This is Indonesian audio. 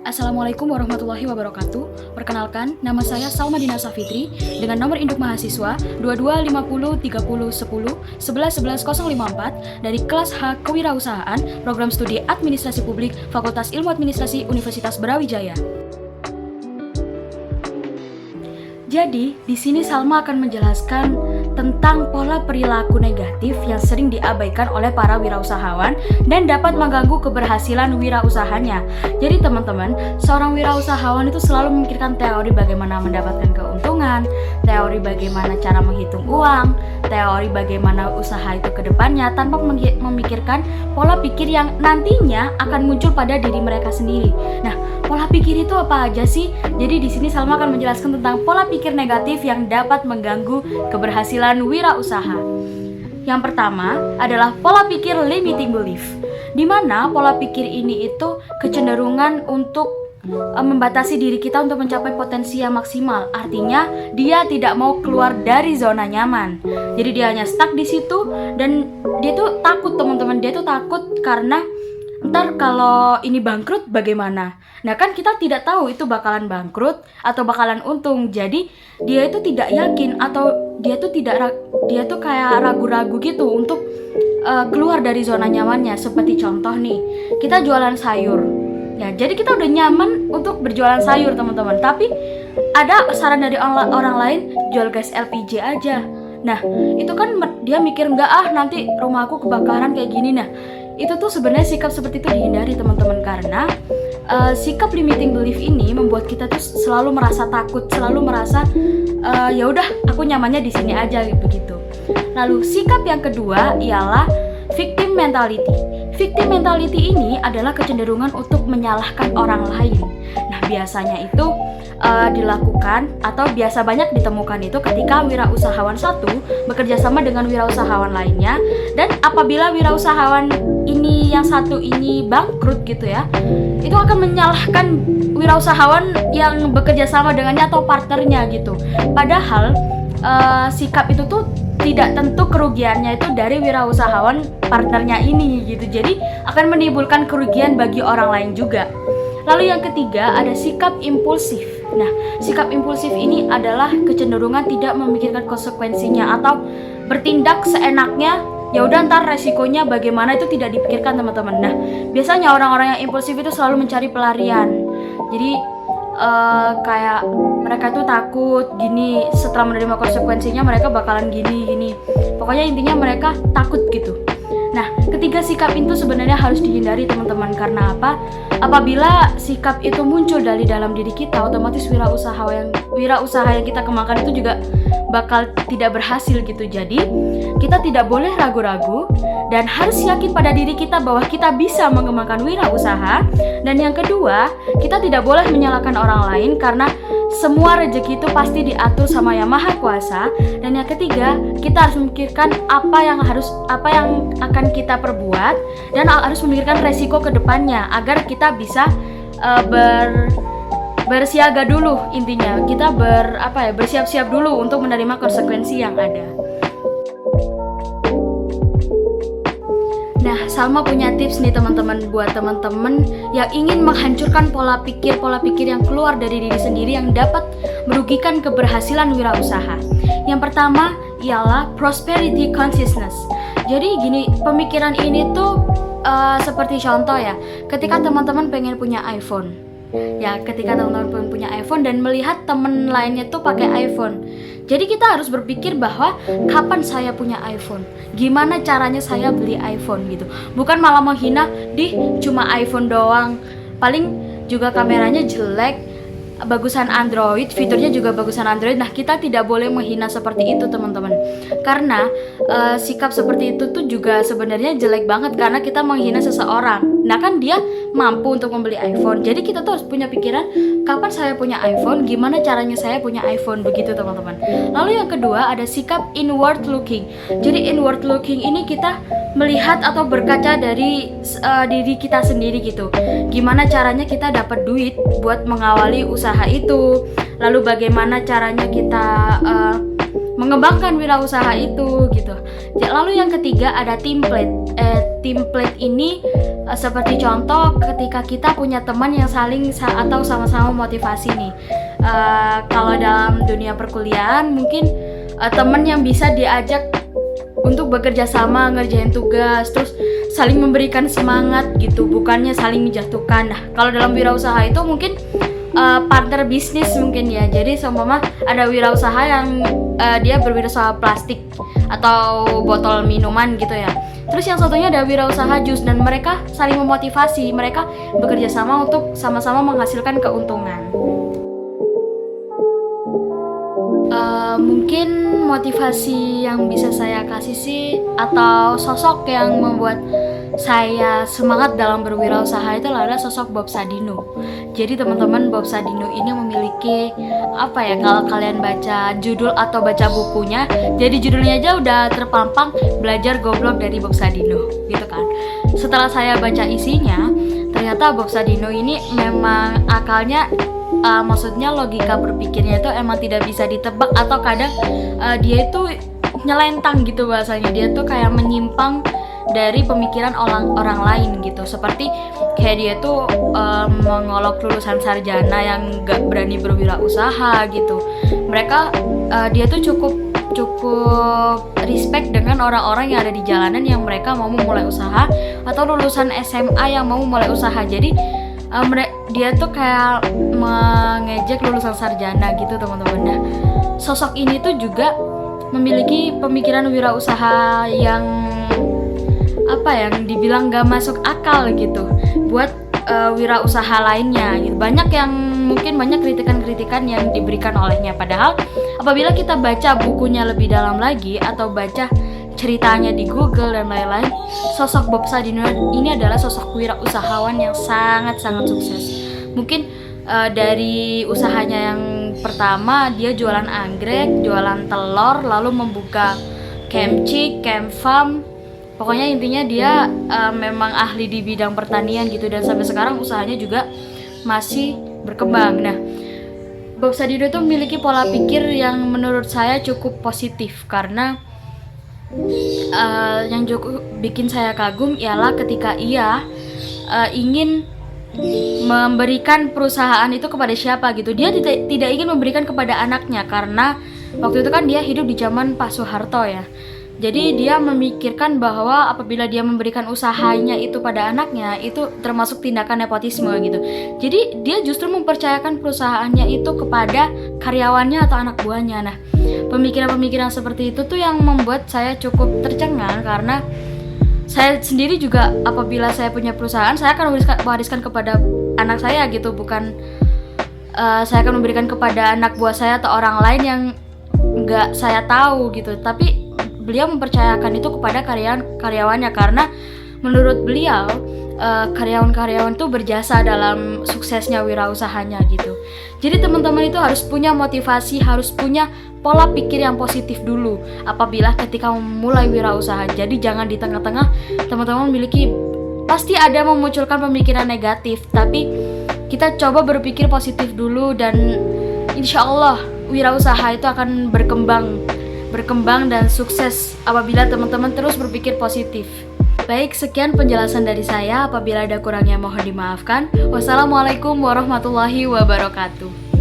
Assalamualaikum warahmatullahi wabarakatuh. Perkenalkan, nama saya Salma Dina Safitri dengan nomor induk mahasiswa 22503010111054 dari kelas H Kewirausahaan, Program Studi Administrasi Publik, Fakultas Ilmu Administrasi Universitas Brawijaya. Jadi, di sini Salma akan menjelaskan tentang pola perilaku negatif yang sering diabaikan oleh para wirausahawan dan dapat mengganggu keberhasilan wirausahanya. Jadi teman-teman, seorang wirausahawan itu selalu memikirkan teori bagaimana mendapatkan keuntungan, teori bagaimana cara menghitung uang, teori bagaimana usaha itu ke depannya tanpa memikirkan pola pikir yang nantinya akan muncul pada diri mereka sendiri. Nah, pola pikir itu apa aja sih? Jadi di sini Salma akan menjelaskan tentang pola pikir negatif yang dapat mengganggu keberhasilan wirausaha. Yang pertama adalah pola pikir limiting belief, di mana pola pikir ini itu kecenderungan untuk membatasi diri kita untuk mencapai potensi yang maksimal. Artinya dia tidak mau keluar dari zona nyaman. Jadi dia hanya stuck di situ dan dia tuh takut teman-teman. Dia tuh takut karena ntar kalau ini bangkrut bagaimana? Nah kan kita tidak tahu itu bakalan bangkrut atau bakalan untung. Jadi dia itu tidak yakin atau dia tuh kayak ragu-ragu gitu untuk keluar dari zona nyamannya. Seperti contoh nih, kita jualan sayur. Ya, jadi kita udah nyaman untuk berjualan sayur teman-teman. Tapi ada saran dari orang lain, jual gas LPG aja. Nah itu kan dia mikir enggak nanti rumah aku kebakaran kayak gini. Nah itu tuh sebenarnya sikap seperti itu dihindari teman-teman, karena sikap limiting belief ini membuat kita tuh selalu merasa takut, selalu merasa ya udah aku nyamannya di sini aja begitu. Lalu sikap yang kedua ialah victim mentality. Victim mentality ini adalah kecenderungan untuk menyalahkan orang lain. Nah biasanya itu dilakukan atau biasa banyak ditemukan itu ketika wirausahawan satu bekerja sama dengan wirausahawan lainnya, dan apabila wirausahawan ini yang satu ini bangkrut gitu ya, itu akan menyalahkan wirausahawan yang bekerja sama dengannya atau partnernya gitu. Padahal sikap itu tuh tidak tentu kerugiannya itu dari wirausahawan partnernya ini gitu. Jadi akan menimbulkan kerugian bagi orang lain juga. Lalu yang ketiga ada sikap impulsif. Nah, sikap impulsif ini adalah kecenderungan tidak memikirkan konsekuensinya atau bertindak seenaknya. Ya udah ntar resikonya bagaimana itu tidak dipikirkan teman-teman. Nah, biasanya orang-orang yang impulsif itu selalu mencari pelarian. Jadi kayak mereka tuh takut gini, setelah menerima konsekuensinya mereka bakalan gini. Pokoknya intinya mereka takut gitu. Nah, ketiga sikap itu sebenarnya harus dihindari teman-teman. Karena apa? Apabila sikap itu muncul dari dalam diri kita, otomatis wirausaha yang kita kembangkan itu juga bakal tidak berhasil gitu. Jadi, kita tidak boleh ragu-ragu dan harus yakin pada diri kita bahwa kita bisa mengembangkan wirausaha. Dan yang kedua, kita tidak boleh menyalahkan orang lain karena semua rezeki itu pasti diatur sama Yang Maha Kuasa. Dan yang ketiga, kita harus memikirkan apa yang akan kita perbuat dan harus memikirkan resiko ke depannya agar kita bisa bersiaga dulu. Intinya kita bersiap-siap dulu untuk menerima konsekuensi yang ada. Nah, Salma punya tips nih teman-teman buat teman-teman yang ingin menghancurkan pola pikir yang keluar dari diri sendiri yang dapat merugikan keberhasilan wirausaha. Yang pertama ialah prosperity consciousness. Jadi gini, pemikiran ini tuh seperti contoh ya, ketika teman-teman pengen punya iPhone. Ya, ketika teman-teman punya iPhone dan melihat teman lainnya tuh pakai iPhone. Jadi kita harus berpikir bahwa kapan saya punya iPhone, gimana caranya saya beli iPhone gitu. Bukan malah menghina, cuma iPhone doang, paling juga kameranya jelek, bagusan Android, fiturnya juga bagusan Android. Nah, kita tidak boleh menghina seperti itu teman-teman. Karena sikap seperti itu tuh juga sebenarnya jelek banget karena kita menghina seseorang. Nah kan dia mampu untuk membeli iPhone. Jadi kita tuh harus punya pikiran, kapan saya punya iPhone, gimana caranya saya punya iPhone, begitu teman-teman. Lalu yang kedua ada sikap inward looking. Jadi inward looking ini kita melihat atau berkaca dari diri kita sendiri gitu. Gimana caranya kita dapat duit buat mengawali usaha itu. Lalu bagaimana caranya kita mengembangkan wirausaha itu gitu. Lalu yang ketiga ada template. Template ini seperti contoh ketika kita punya teman yang saling atau sama-sama motivasi nih. Kalau dalam dunia perkuliahan mungkin teman yang bisa diajak untuk bekerja sama, ngerjain tugas, terus saling memberikan semangat gitu, bukannya saling menjatuhkan. Nah, kalau dalam wirausaha itu mungkin partner bisnis mungkin ya. Jadi seumpama ada wirausaha yang dia berwirausaha plastik atau botol minuman gitu ya. Terus yang satunya ada wirausaha jus dan mereka saling memotivasi, mereka bekerja sama untuk sama-sama menghasilkan keuntungan. Mungkin motivasi yang bisa saya kasih sih atau sosok yang membuat saya semangat dalam berwirausaha itu adalah sosok Bob Sadino. Jadi teman-teman, Bob Sadino ini memiliki kalau kalian baca judul atau baca bukunya, jadi judulnya aja udah terpampang belajar goblok dari Bob Sadino gitu kan. Setelah saya baca isinya, ternyata Bob Sadino ini memang akalnya maksudnya logika berpikirnya itu emang tidak bisa ditebak atau kadang dia itu nyelentang gitu bahasanya. Dia tuh kayak menyimpang dari pemikiran orang lain gitu. Seperti kayak dia tuh mengolok lulusan sarjana yang gak berani berwirausaha gitu. Dia tuh cukup respect dengan orang-orang yang ada di jalanan yang mereka mau memulai usaha atau lulusan SMA yang mau memulai usaha. Jadi dia tuh kayak mengejek lulusan sarjana gitu teman-teman. Nah, sosok ini tuh juga memiliki pemikiran wirausaha yang dibilang gak masuk akal gitu buat wirausaha lainnya gitu. Banyak kritikan-kritikan yang diberikan olehnya, padahal apabila kita baca bukunya lebih dalam lagi atau baca ceritanya di Google dan lain-lain, sosok Bob Sadino ini adalah sosok wirausahawan yang sangat-sangat sukses. Mungkin dari usahanya yang pertama dia jualan anggrek, jualan telur, lalu membuka camp farm. Pokoknya intinya dia memang ahli di bidang pertanian gitu, dan sampai sekarang usahanya juga masih berkembang. Nah, Bob Sadino itu memiliki pola pikir yang menurut saya cukup positif, karena yang cukup bikin saya kagum ialah ketika ia ingin memberikan perusahaan itu kepada siapa gitu. Dia tidak ingin memberikan kepada anaknya, karena waktu itu kan dia hidup di zaman Pak Soeharto ya. Jadi dia memikirkan bahwa apabila dia memberikan usahanya itu pada anaknya, itu termasuk tindakan nepotisme gitu. Jadi dia justru mempercayakan perusahaannya itu kepada karyawannya atau anak buahnya. Nah, pemikiran-pemikiran seperti itu tuh yang membuat saya cukup tercengang, karena saya sendiri juga apabila saya punya perusahaan, saya akan wariskan kepada anak saya gitu, bukan saya akan memberikan kepada anak buah saya atau orang lain yang nggak saya tahu gitu. Tapi beliau mempercayakan itu kepada karyawannya, karena menurut beliau karyawan-karyawan itu berjasa dalam suksesnya wirausahanya gitu. Jadi teman-teman itu harus punya motivasi, harus punya pola pikir yang positif dulu apabila ketika memulai wirausaha. Jadi jangan di tengah-tengah teman-teman pasti ada memunculkan pemikiran negatif, tapi kita coba berpikir positif dulu, dan insya Allah wirausaha itu akan berkembang dan sukses apabila teman-teman terus berpikir positif. Baik, sekian penjelasan dari saya. Apabila ada kurangnya mohon dimaafkan. Wassalamualaikum warahmatullahi wabarakatuh.